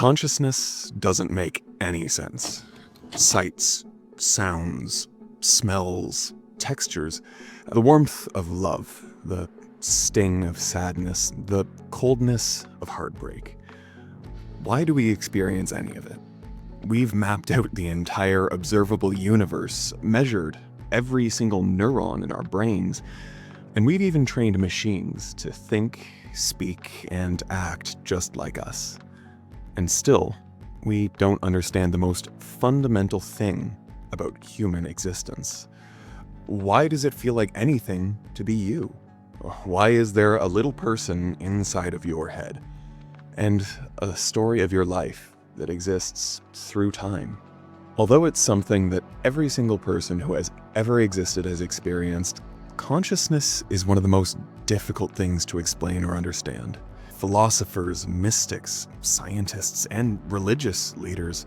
Consciousness doesn't make any sense. Sights, sounds, smells, textures, the warmth of love, the sting of sadness, the coldness of heartbreak. Why do we experience any of it? We've mapped out the entire observable universe, measured every single neuron in our brains, and we've even trained machines to think, speak, and act just like us. And still, we don't understand the most fundamental thing about human existence. Why does it feel like anything to be you? Why is there a little person inside of your head? And a story of your life that exists through time? Although it's something that every single person who has ever existed has experienced, consciousness is one of the most difficult things to explain or understand. Philosophers, mystics, scientists, and religious leaders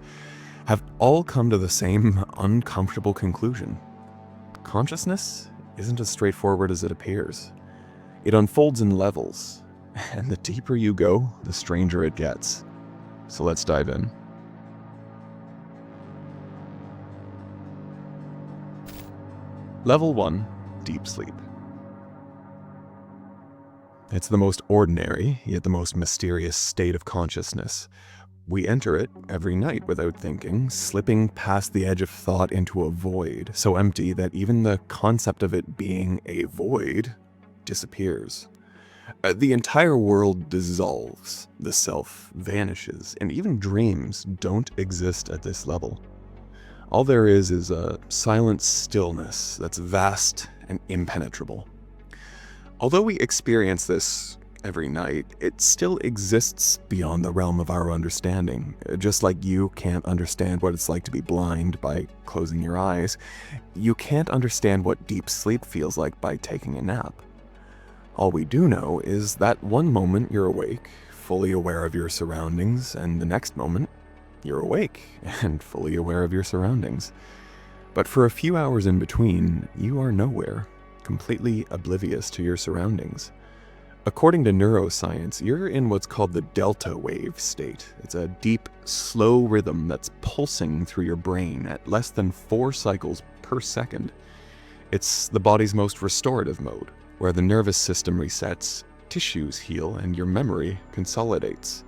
have all come to the same uncomfortable conclusion. Consciousness isn't as straightforward as it appears. It unfolds in levels, and the deeper you go, the stranger it gets. So let's dive in. Level 1, deep sleep. It's the most ordinary, yet the most mysterious state of consciousness. We enter it every night without thinking, slipping past the edge of thought into a void, so empty that even the concept of it being a void disappears. The entire world dissolves, the self vanishes, and even dreams don't exist at this level. All there is a silent stillness that's vast and impenetrable. Although we experience this every night, it still exists beyond the realm of our understanding. Just like you can't understand what it's like to be blind by closing your eyes, you can't understand what deep sleep feels like by taking a nap. All we do know is that one moment you're awake, fully aware of your surroundings, and the next moment you're awake and fully aware of your surroundings. But for a few hours in between, you are nowhere, completely oblivious to your surroundings. According to neuroscience, you're in what's called the delta wave state. It's a deep, slow rhythm that's pulsing through your brain at less than 4 cycles per second. It's the body's most restorative mode, where the nervous system resets, tissues heal, and your memory consolidates.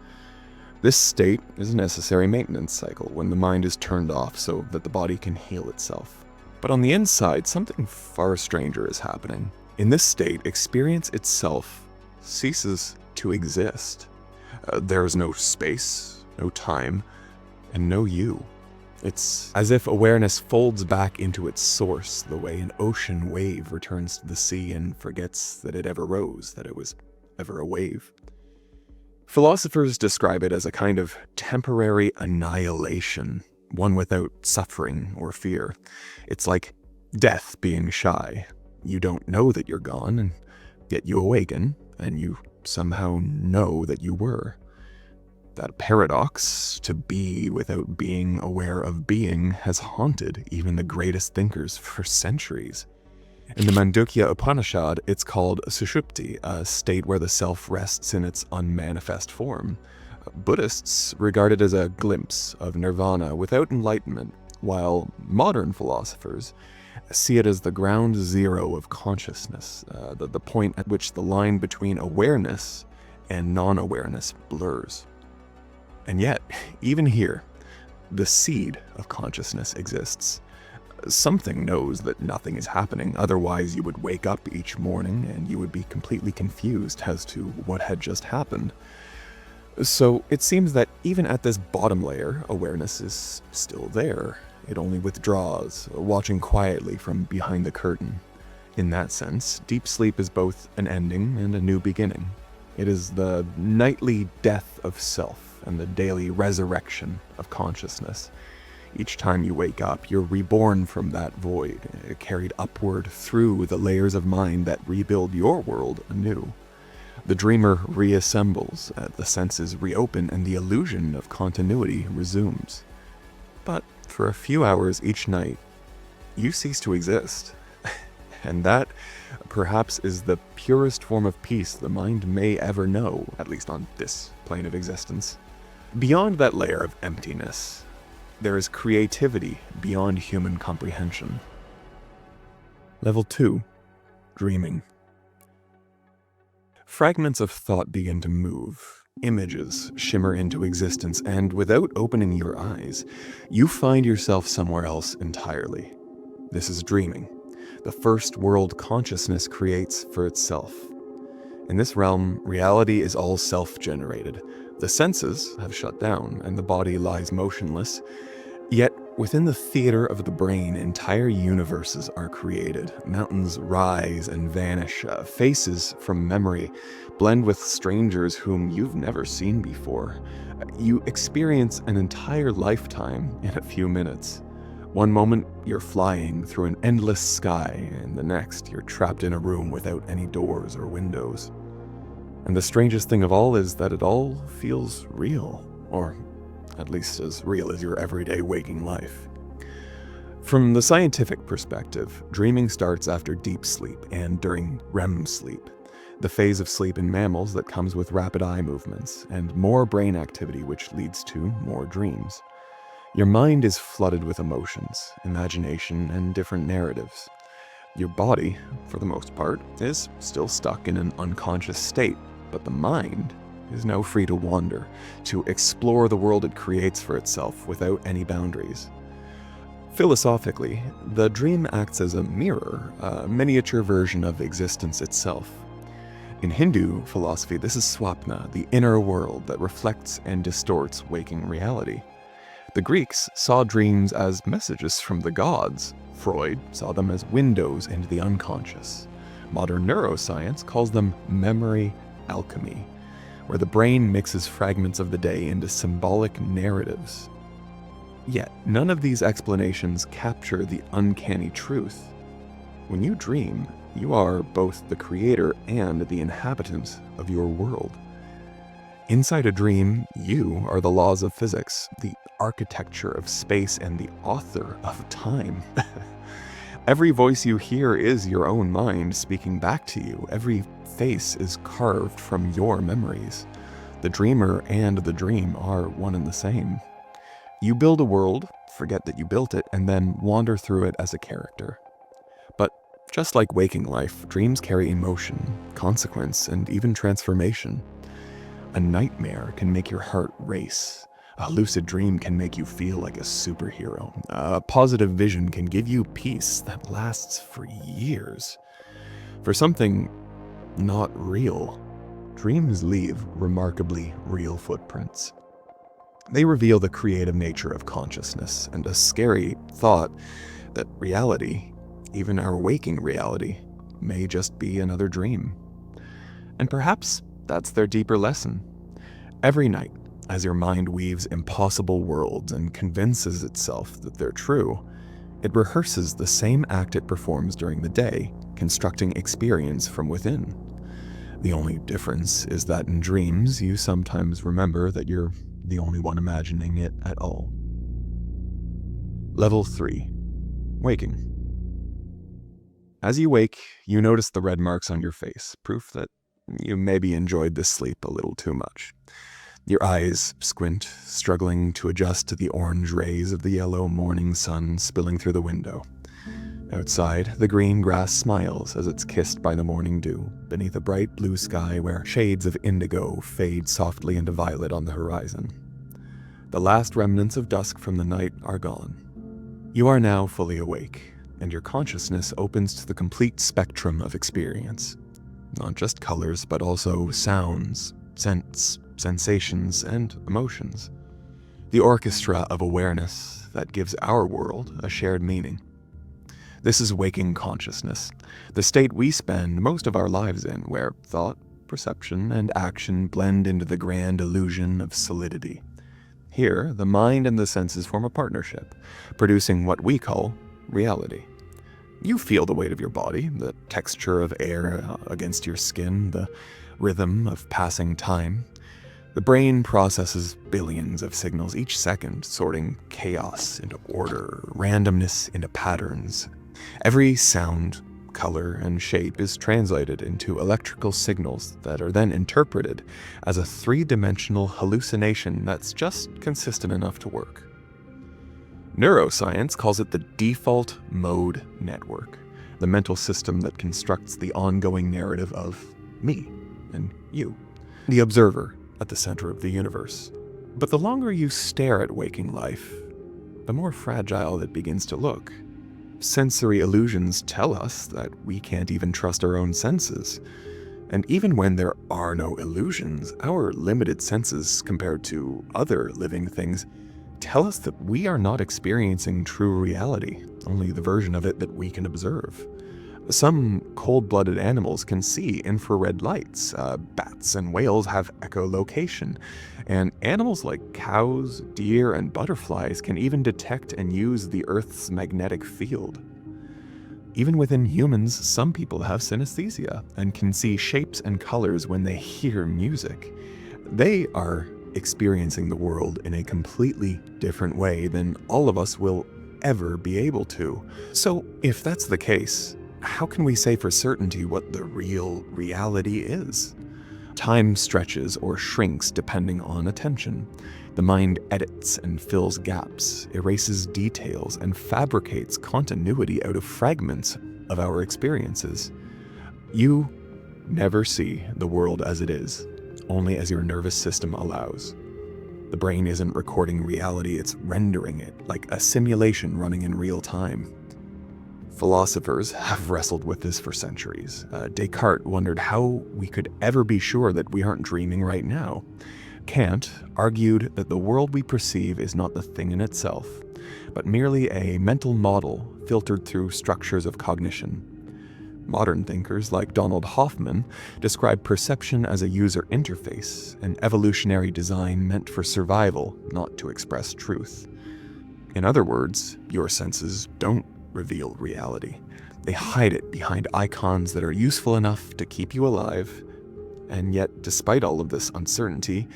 This state is a necessary maintenance cycle when the mind is turned off so that the body can heal itself. But on the inside, something far stranger is happening. In this state, experience itself ceases to exist. There is no space, no time, and no you. It's as if awareness folds back into its source, the way an ocean wave returns to the sea and forgets that it ever rose, that it was ever a wave. Philosophers describe it as a kind of temporary annihilation, one without suffering or fear. It's like death being shy. You don't know that you're gone, and yet you awaken, and you somehow know that you were. That paradox, to be without being aware of being, has haunted even the greatest thinkers for centuries. In the Mandukya Upanishad, it's called Sushupti, a state where the self rests in its unmanifest form. Buddhists regard it as a glimpse of nirvana without enlightenment, while modern philosophers see it as the ground zero of consciousness, the point at which the line between awareness and non-awareness blurs. And yet, even here, the seed of consciousness exists. Something knows that nothing is happening, otherwise you would wake up each morning and you would be completely confused as to what had just happened. So it seems that even at this bottom layer, awareness is still there. It only withdraws, watching quietly from behind the curtain. In that sense, deep sleep is both an ending and a new beginning. It is the nightly death of self and the daily resurrection of consciousness. Each time you wake up, you're reborn from that void, carried upward through the layers of mind that rebuild your world anew. The dreamer reassembles, the senses reopen, and the illusion of continuity resumes. But for a few hours each night, you cease to exist. And that, perhaps, is the purest form of peace the mind may ever know, at least on this plane of existence. Beyond that layer of emptiness, there is creativity beyond human comprehension. Level 2. Dreaming. Fragments of thought begin to move. Images shimmer into existence, and without opening your eyes, you find yourself somewhere else entirely. This is dreaming, the first world consciousness creates for itself. In this realm, reality is all self-generated. The senses have shut down, and the body lies motionless. Yet, within the theater of the brain, entire universes are created. Mountains rise and vanish. Faces from memory blend with strangers whom you've never seen before. You experience an entire lifetime in a few minutes. One moment, you're flying through an endless sky, and the next, you're trapped in a room without any doors or windows. And the strangest thing of all is that it all feels real, or at least as real as your everyday waking life. From the scientific perspective, dreaming starts after deep sleep and during REM sleep, the phase of sleep in mammals that comes with rapid eye movements and more brain activity, which leads to more dreams. Your mind is flooded with emotions, imagination, and different narratives. Your body, for the most part, is still stuck in an unconscious state, but the mind is now free to wander, to explore the world it creates for itself without any boundaries. Philosophically, the dream acts as a mirror, a miniature version of existence itself. In Hindu philosophy, this is swapna, the inner world that reflects and distorts waking reality. The Greeks saw dreams as messages from the gods. Freud saw them as windows into the unconscious. Modern neuroscience calls them memory alchemy, where the brain mixes fragments of the day into symbolic narratives. Yet, none of these explanations capture the uncanny truth. When you dream, you are both the creator and the inhabitant of your world. Inside a dream, you are the laws of physics, the architecture of space, and the author of time. Every voice you hear is your own mind speaking back to you. Every face is carved from your memories. The dreamer and the dream are one and the same. You build a world, forget that you built it, and then wander through it as a character. But just like waking life, dreams carry emotion, consequence, and even transformation. A nightmare can make your heart race. A lucid dream can make you feel like a superhero. A positive vision can give you peace that lasts for years. For something not real, dreams leave remarkably real footprints. They reveal the creative nature of consciousness and a scary thought that reality, even our waking reality, may just be another dream. And perhaps that's their deeper lesson. Every night, as your mind weaves impossible worlds and convinces itself that they're true, it rehearses the same act it performs during the day, constructing experience from within. The only difference is that in dreams, you sometimes remember that you're the only one imagining it at all. Level 3. Waking. As you wake, you notice the red marks on your face, proof that you maybe enjoyed this sleep a little too much. Your eyes squint, struggling to adjust to the orange rays of the yellow morning sun spilling through the window. Outside, the green grass smiles as it's kissed by the morning dew, beneath a bright blue sky where shades of indigo fade softly into violet on the horizon. The last remnants of dusk from the night are gone. You are now fully awake, and your consciousness opens to the complete spectrum of experience. Not just colors, but also sounds, scents, sensations, and emotions. The orchestra of awareness that gives our world a shared meaning. This is waking consciousness, the state we spend most of our lives in, where thought, perception, and action blend into the grand illusion of solidity. Here, the mind and the senses form a partnership, producing what we call reality. You feel the weight of your body, the texture of air against your skin, the rhythm of passing time. The brain processes billions of signals each second, sorting chaos into order, randomness into patterns. Every sound, color, and shape is translated into electrical signals that are then interpreted as a three-dimensional hallucination that's just consistent enough to work. Neuroscience calls it the default mode network, the mental system that constructs the ongoing narrative of me and you, the observer at the center of the universe. But the longer you stare at waking life, the more fragile it begins to look. Sensory illusions tell us that we can't even trust our own senses. And even when there are no illusions, our limited senses compared to other living things tell us that we are not experiencing true reality, only the version of it that we can observe. Some cold-blooded animals can see infrared lights, bats and whales have echolocation, and animals like cows, deer, and butterflies can even detect and use the Earth's magnetic field. Even within humans, some people have synesthesia and can see shapes and colors when they hear music. They are experiencing the world in a completely different way than all of us will ever be able to. So, if that's the case, how can we say for certainty what the real reality is? Time stretches or shrinks depending on attention. The mind edits and fills gaps, erases details, and fabricates continuity out of fragments of our experiences. You never see the world as it is, only as your nervous system allows. The brain isn't recording reality, it's rendering it, like a simulation running in real time. Philosophers have wrestled with this for centuries. Descartes wondered how we could ever be sure that we aren't dreaming right now. Kant argued that the world we perceive is not the thing in itself, but merely a mental model filtered through structures of cognition. Modern thinkers like Donald Hoffman describe perception as a user interface, an evolutionary design meant for survival, not to express truth. In other words, your senses don't reveal reality. They hide it behind icons that are useful enough to keep you alive. And yet, despite all of this uncertainty,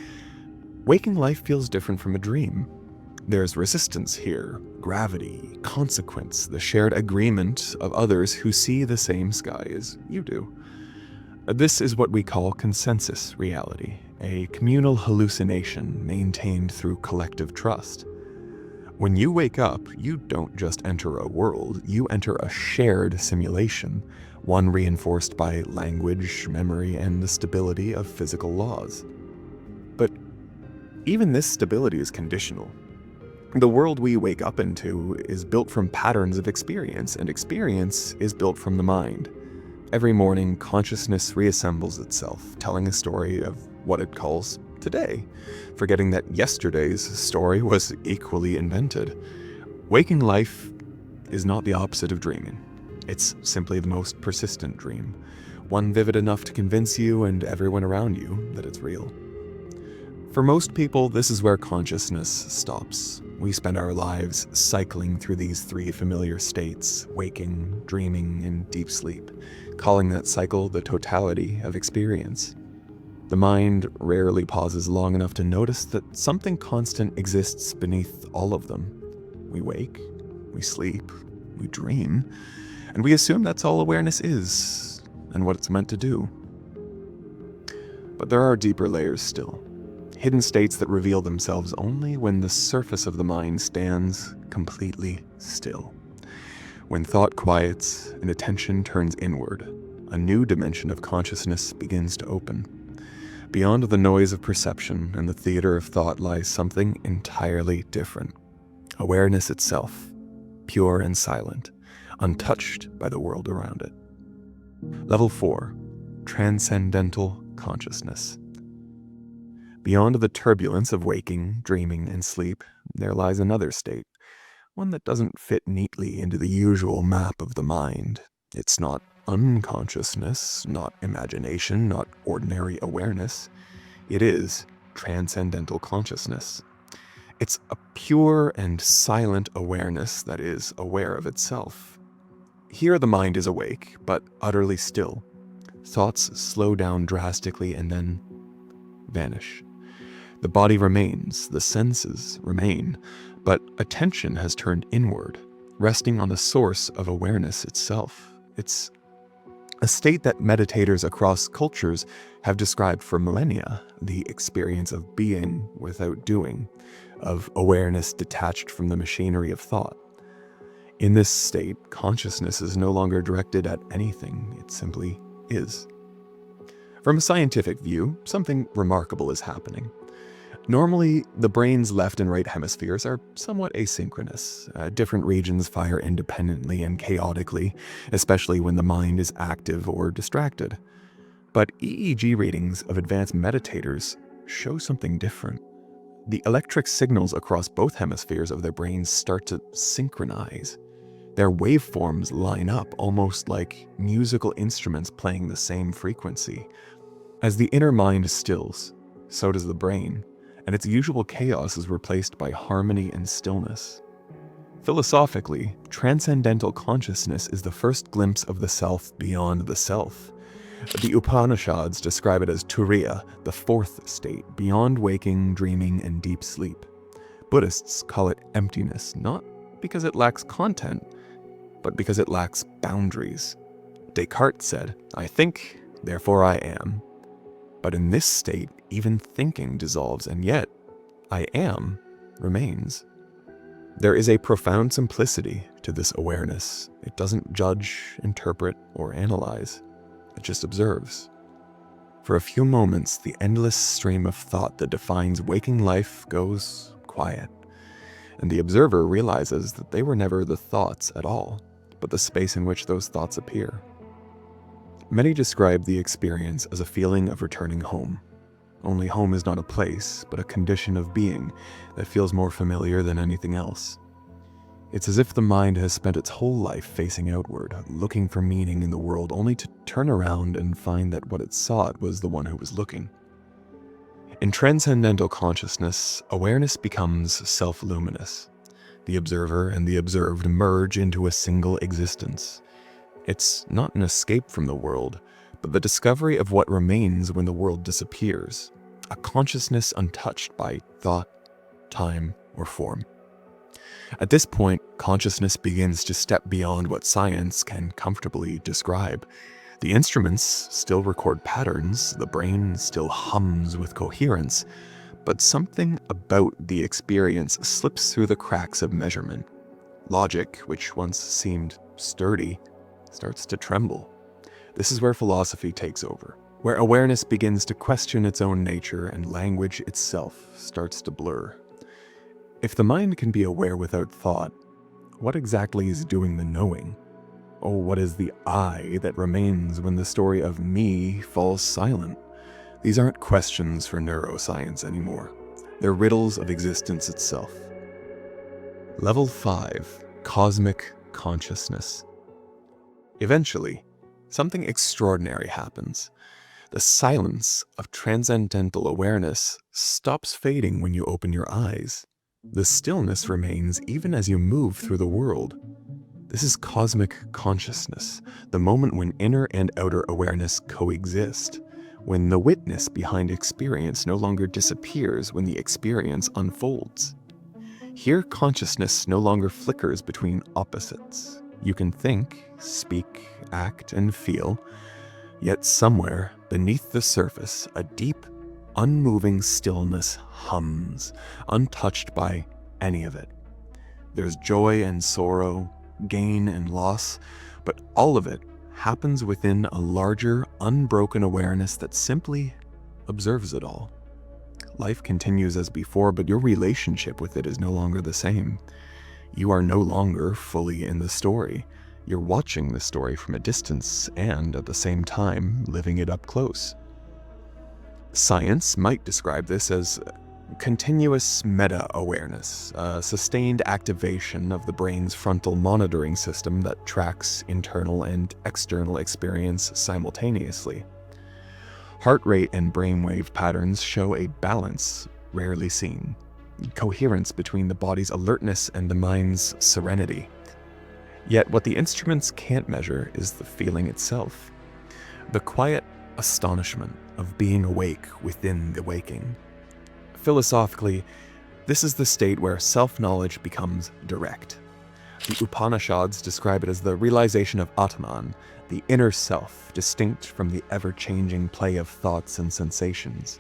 waking life feels different from a dream. There's resistance here, gravity, consequence, the shared agreement of others who see the same sky as you do. This is what we call consensus reality, a communal hallucination maintained through collective trust. When you wake up, you don't just enter a world, you enter a shared simulation, one reinforced by language, memory, and the stability of physical laws. But even this stability is conditional. The world we wake up into is built from patterns of experience, and experience is built from the mind. Every morning, consciousness reassembles itself, telling a story of what it calls today, forgetting that yesterday's story was equally invented. Waking life is not the opposite of dreaming. It's simply the most persistent dream, one vivid enough to convince you and everyone around you that it's real. For most people, this is where consciousness stops. We spend our lives cycling through these three familiar states, waking, dreaming, and deep sleep, calling that cycle the totality of experience. The mind rarely pauses long enough to notice that something constant exists beneath all of them. We wake, we sleep, we dream, and we assume that's all awareness is, and what it's meant to do. But there are deeper layers still, hidden states that reveal themselves only when the surface of the mind stands completely still. When thought quiets and attention turns inward, a new dimension of consciousness begins to open. Beyond the noise of perception and the theater of thought lies something entirely different. Awareness itself, pure and silent, untouched by the world around it. Level 4, transcendental consciousness. Beyond the turbulence of waking, dreaming, and sleep, there lies another state, one that doesn't fit neatly into the usual map of the mind. It's not unconsciousness, not imagination, not ordinary awareness. It is transcendental consciousness. It's a pure and silent awareness that is aware of itself. Here the mind is awake, but utterly still. Thoughts slow down drastically and then vanish. The body remains, the senses remain, but attention has turned inward, resting on the source of awareness itself. It's a state that meditators across cultures have described for millennia, the experience of being without doing, of awareness detached from the machinery of thought. In this state, consciousness is no longer directed at anything, it simply is. From a scientific view, something remarkable is happening. Normally, the brain's left and right hemispheres are somewhat asynchronous. Different regions fire independently and chaotically, especially when the mind is active or distracted. But EEG readings of advanced meditators show something different. The electric signals across both hemispheres of their brains start to synchronize. Their waveforms line up almost like musical instruments playing the same frequency. As the inner mind stills, so does the brain, and its usual chaos is replaced by harmony and stillness. Philosophically, transcendental consciousness is the first glimpse of the self beyond the self. The Upanishads describe it as Turiya, the fourth state, beyond waking, dreaming, and deep sleep. Buddhists call it emptiness, not because it lacks content, but because it lacks boundaries. Descartes said, "I think, therefore I am." But in this state, even thinking dissolves, and yet, I am remains. There is a profound simplicity to this awareness. It doesn't judge, interpret, or analyze. It just observes. For a few moments, the endless stream of thought that defines waking life goes quiet, and the observer realizes that they were never the thoughts at all, but the space in which those thoughts appear. Many describe the experience as a feeling of returning home. Only home is not a place, but a condition of being that feels more familiar than anything else. It's as if the mind has spent its whole life facing outward, looking for meaning in the world, only to turn around and find that what it sought was the one who was looking. In transcendental consciousness, awareness becomes self-luminous. The observer and the observed merge into a single existence. It's not an escape from the world, but the discovery of what remains when the world disappears, a consciousness untouched by thought, time, or form. At this point, consciousness begins to step beyond what science can comfortably describe. The instruments still record patterns, the brain still hums with coherence, but something about the experience slips through the cracks of measurement. Logic, which once seemed sturdy, starts to tremble. This is where philosophy takes over, where awareness begins to question its own nature and language itself starts to blur. If the mind can be aware without thought, what exactly is doing the knowing? Oh, what is the I that remains when the story of me falls silent? These aren't questions for neuroscience anymore. They're riddles of existence itself. Level 5, Cosmic Consciousness. Eventually, something extraordinary happens. The silence of transcendental awareness stops fading when you open your eyes. The stillness remains even as you move through the world. This is cosmic consciousness, the moment when inner and outer awareness coexist, when the witness behind experience no longer disappears when the experience unfolds. Here, consciousness no longer flickers between opposites. You can think, speak, act, and feel, yet somewhere beneath the surface, a deep, unmoving stillness hums, untouched by any of it. There's joy and sorrow, gain and loss, but all of it happens within a larger, unbroken awareness that simply observes it all. Life continues as before, but your relationship with it is no longer the same. You are no longer fully in the story. You're watching the story from a distance and, at the same time, living it up close. Science might describe this as continuous meta-awareness, a sustained activation of the brain's frontal monitoring system that tracks internal and external experience simultaneously. Heart rate and brainwave patterns show a balance rarely seen, coherence between the body's alertness and the mind's serenity. Yet what the instruments can't measure is the feeling itself, the quiet astonishment of being awake within the waking. Philosophically, this is the state where self-knowledge becomes direct. The Upanishads describe it as the realization of Atman, the inner self, distinct from the ever-changing play of thoughts and sensations.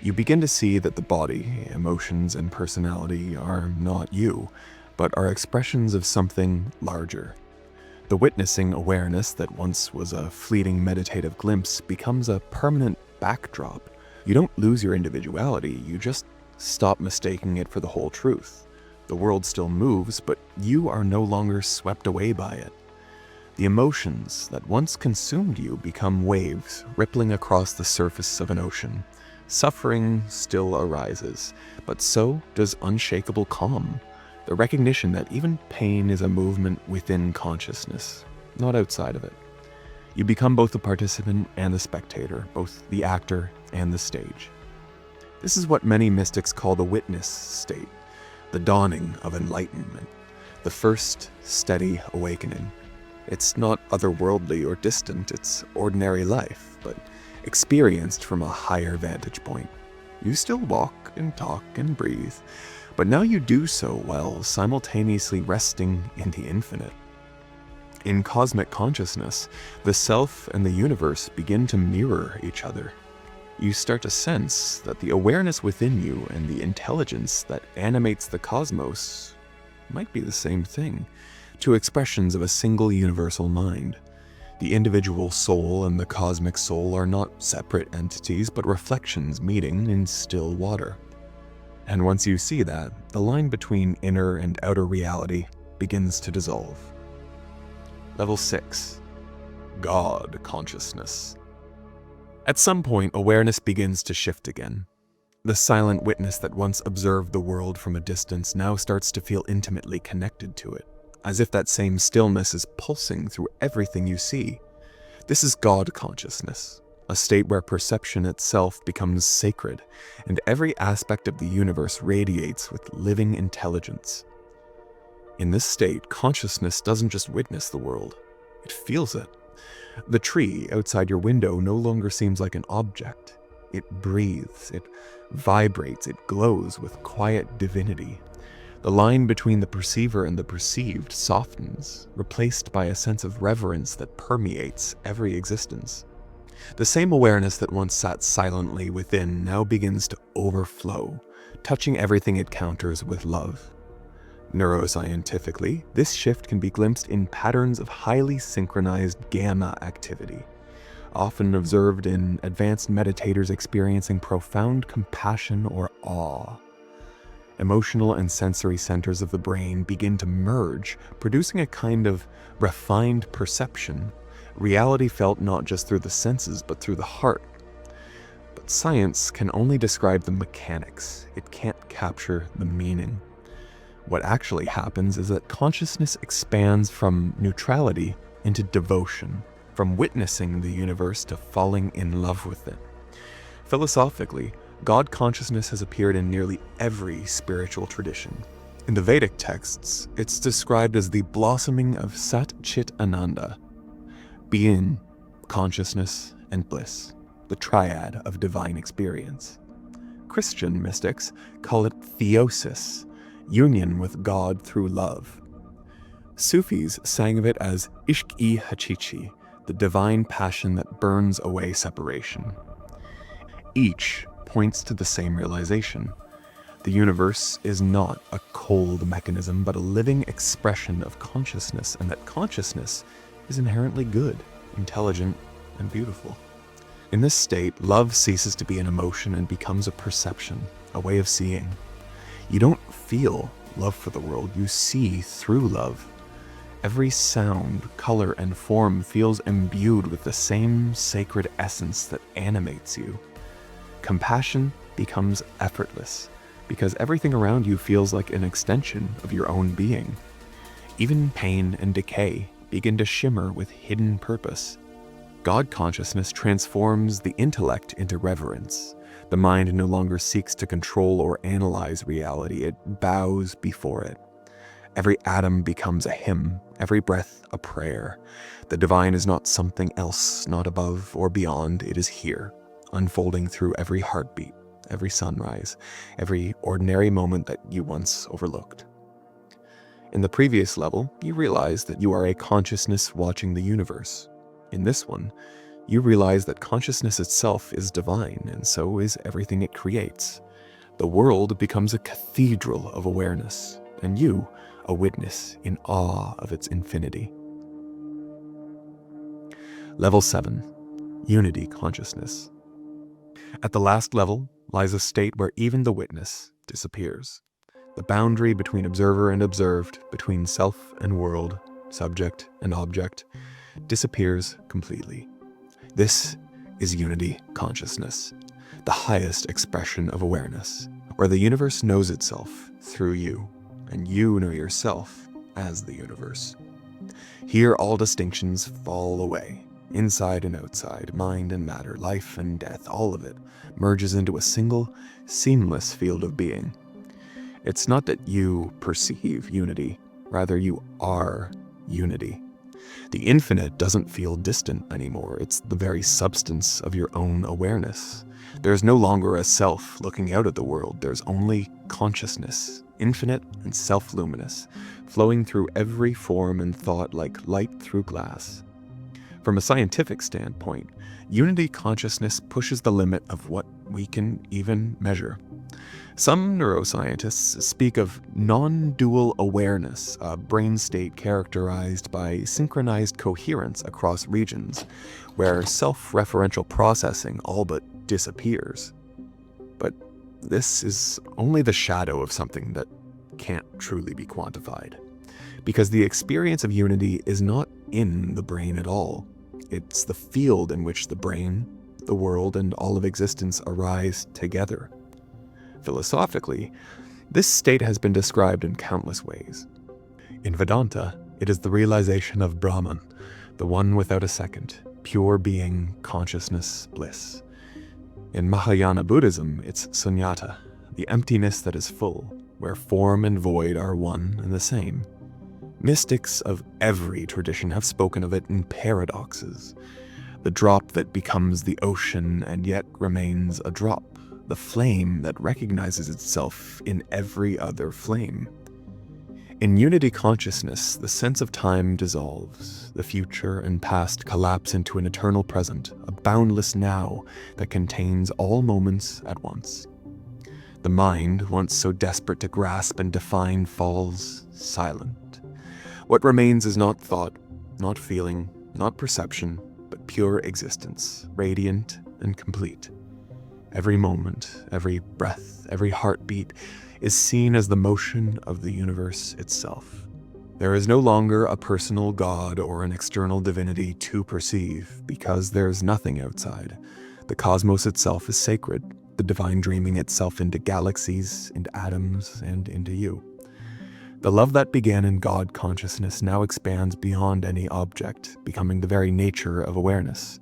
You begin to see that the body, emotions, and personality are not you, but are expressions of something larger. The witnessing awareness that once was a fleeting meditative glimpse becomes a permanent backdrop. You don't lose your individuality, you just stop mistaking it for the whole truth. The world still moves, but you are no longer swept away by it. The emotions that once consumed you become waves rippling across the surface of an ocean. Suffering still arises, but so does unshakable calm. The recognition that even pain is a movement within consciousness, not outside of it. You become both the participant and the spectator, both the actor and the stage. This is what many mystics call the witness state, the dawning of enlightenment, the first steady awakening. It's not otherworldly or distant, it's ordinary life, but experienced from a higher vantage point. You still walk and talk and breathe, but now you do so while simultaneously resting in the infinite. In cosmic consciousness, the self and the universe begin to mirror each other. You start to sense that the awareness within you and the intelligence that animates the cosmos might be the same thing, two expressions of a single universal mind. The individual soul and the cosmic soul are not separate entities, but reflections meeting in still water. And once you see that, the line between inner and outer reality begins to dissolve. Level 6. God consciousness. At some point, awareness begins to shift again. The silent witness that once observed the world from a distance now starts to feel intimately connected to it, as if that same stillness is pulsing through everything you see. This is God consciousness, a state where perception itself becomes sacred, and every aspect of the universe radiates with living intelligence. In this state, consciousness doesn't just witness the world, it feels it. The tree outside your window no longer seems like an object. It breathes, it vibrates, it glows with quiet divinity. The line between the perceiver and the perceived softens, replaced by a sense of reverence that permeates every existence. The same awareness that once sat silently within now begins to overflow, touching everything it counters with love. Neuroscientifically, this shift can be glimpsed in patterns of highly synchronized gamma activity, often observed in advanced meditators experiencing profound compassion or awe. Emotional and sensory centers of the brain begin to merge, producing a kind of refined perception, reality felt not just through the senses but through the heart. But science can only describe the mechanics, it can't capture the meaning. What actually happens is that consciousness expands from neutrality into devotion, from witnessing the universe to falling in love with it. Philosophically, God consciousness has appeared in nearly every spiritual tradition. In the Vedic texts, it's described as the blossoming of Sat Chit Ananda, being, consciousness, and bliss, the triad of divine experience. Christian mystics call it theosis, union with God through love. Sufis sang of it as ishq-i hachichi, the divine passion that burns away separation. Each points to the same realization. The universe is not a cold mechanism, but a living expression of consciousness, and that consciousness is inherently good, intelligent, and beautiful. In this state, love ceases to be an emotion and becomes a perception, a way of seeing. You don't feel love for the world, you see through love. Every sound, color, and form feels imbued with the same sacred essence that animates you. Compassion becomes effortless, because everything around you feels like an extension of your own being. Even pain and decay begin to shimmer with hidden purpose. God consciousness transforms the intellect into reverence. The mind no longer seeks to control or analyze reality, it bows before it. Every atom becomes a hymn, every breath a prayer. The divine is not something else, not above or beyond, it is here, unfolding through every heartbeat, every sunrise, every ordinary moment that you once overlooked. In the previous level, you realize that you are a consciousness watching the universe. In this one, you realize that consciousness itself is divine, and so is everything it creates. The world becomes a cathedral of awareness, and you, a witness in awe of its infinity. Level 7. Unity Consciousness. At the last level lies a state where even the witness disappears. The boundary between observer and observed, between self and world, subject and object, disappears completely. This is unity consciousness, the highest expression of awareness, where the universe knows itself through you, and you know yourself as the universe. Here all distinctions fall away. Inside and outside, mind and matter, life and death, all of it merges into a single, seamless field of being. It's not that you perceive unity, rather you are unity. The infinite doesn't feel distant anymore. It's the very substance of your own awareness. There's no longer a self looking out at the world. There's only consciousness, infinite and self-luminous, flowing through every form and thought like light through glass. From a scientific standpoint, unity consciousness pushes the limit of what we can even measure. Some neuroscientists speak of non-dual awareness, a brain state characterized by synchronized coherence across regions, where self-referential processing all but disappears. But this is only the shadow of something that can't truly be quantified, because the experience of unity is not in the brain at all. It's the field in which the brain, the world, and all of existence arise together. Philosophically, this state has been described in countless ways. In Vedanta, it is the realization of Brahman, the one without a second, pure being, consciousness, bliss. In Mahayana Buddhism, it's sunyata, the emptiness that is full, where form and void are one and the same. Mystics of every tradition have spoken of it in paradoxes. The drop that becomes the ocean and yet remains a drop. The flame that recognizes itself in every other flame. In unity consciousness, the sense of time dissolves. The future and past collapse into an eternal present, a boundless now that contains all moments at once. The mind, once so desperate to grasp and define, falls silent. What remains is not thought, not feeling, not perception, but pure existence, radiant and complete. Every moment, every breath, every heartbeat is seen as the motion of the universe itself. There is no longer a personal God or an external divinity to perceive, because there's nothing outside. The cosmos itself is sacred, the divine dreaming itself into galaxies, into atoms, and into you. The love that began in God consciousness now expands beyond any object, becoming the very nature of awareness.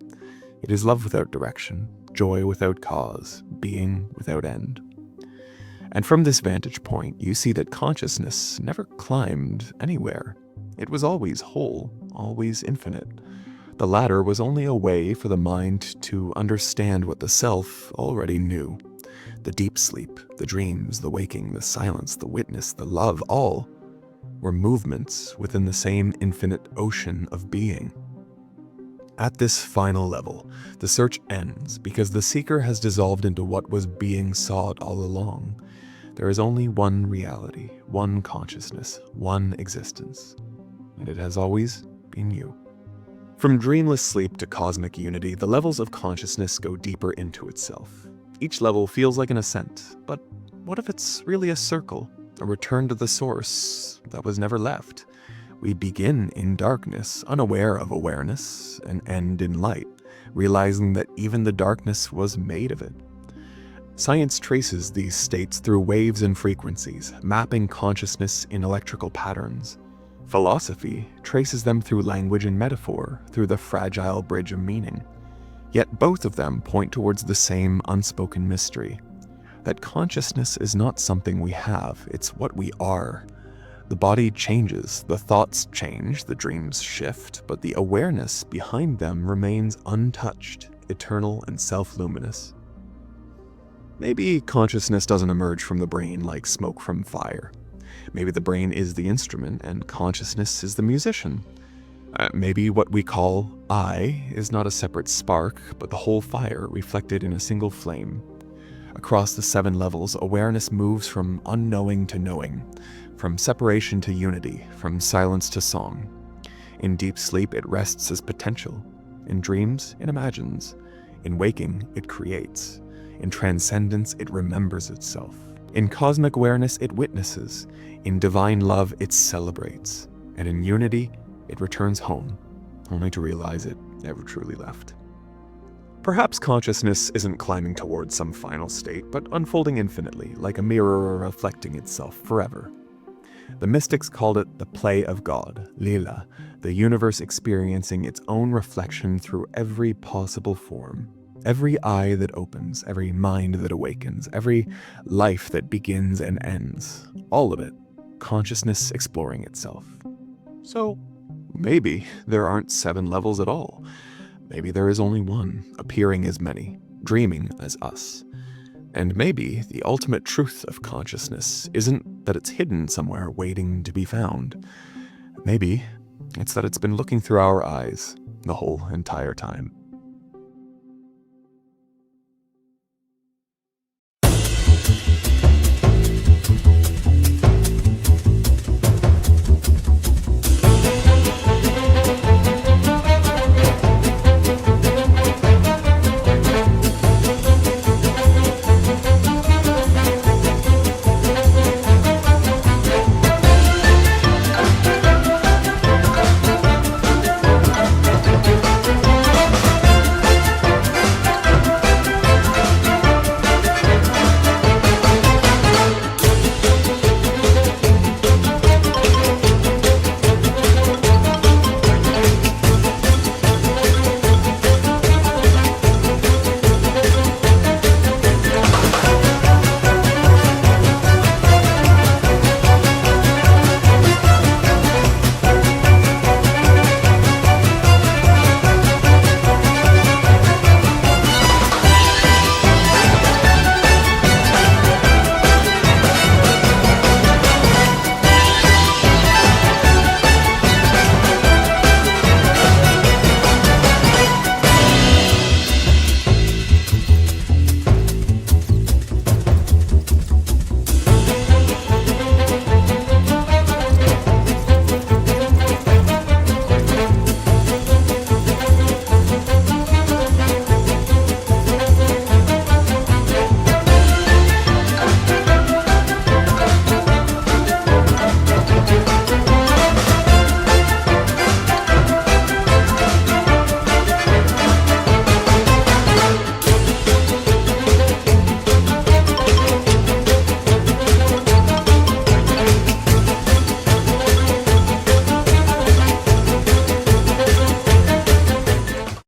It is love without direction, joy without cause, being without end. And from this vantage point, you see that consciousness never climbed anywhere. It was always whole, always infinite. The latter was only a way for the mind to understand what the self already knew. The deep sleep, the dreams, the waking, the silence, the witness, the love, all were movements within the same infinite ocean of being. At this final level, the search ends because the seeker has dissolved into what was being sought all along. There is only one reality, one consciousness, one existence, and it has always been you. From dreamless sleep to cosmic unity, the levels of consciousness go deeper into itself. Each level feels like an ascent, but what if it's really a circle, a return to the source that was never left? We begin in darkness, unaware of awareness, and end in light, realizing that even the darkness was made of it. Science traces these states through waves and frequencies, mapping consciousness in electrical patterns. Philosophy traces them through language and metaphor, through the fragile bridge of meaning. Yet both of them point towards the same unspoken mystery, that consciousness is not something we have, it's what we are. The body changes, the thoughts change, the dreams shift, but the awareness behind them remains untouched, eternal, and self-luminous. Maybe consciousness doesn't emerge from the brain like smoke from fire. Maybe the brain is the instrument and consciousness is the musician. Maybe what we call I is not a separate spark, but the whole fire reflected in a single flame. Across the 7 levels, awareness moves from unknowing to knowing, from separation to unity, from silence to song. In deep sleep, it rests as potential. In dreams, it imagines. In waking, it creates. In transcendence, it remembers itself. In cosmic awareness, it witnesses. In divine love, it celebrates. And in unity, it returns home, only to realize it never truly left. Perhaps consciousness isn't climbing towards some final state, but unfolding infinitely, like a mirror reflecting itself forever. The mystics called it the play of God, Lila, the universe experiencing its own reflection through every possible form. Every eye that opens, every mind that awakens, every life that begins and ends. All of it, consciousness exploring itself. So, maybe there aren't 7 levels at all. Maybe there is only one, appearing as many, dreaming as us. And maybe the ultimate truth of consciousness isn't that it's hidden somewhere waiting to be found. Maybe it's that it's been looking through our eyes the whole entire time.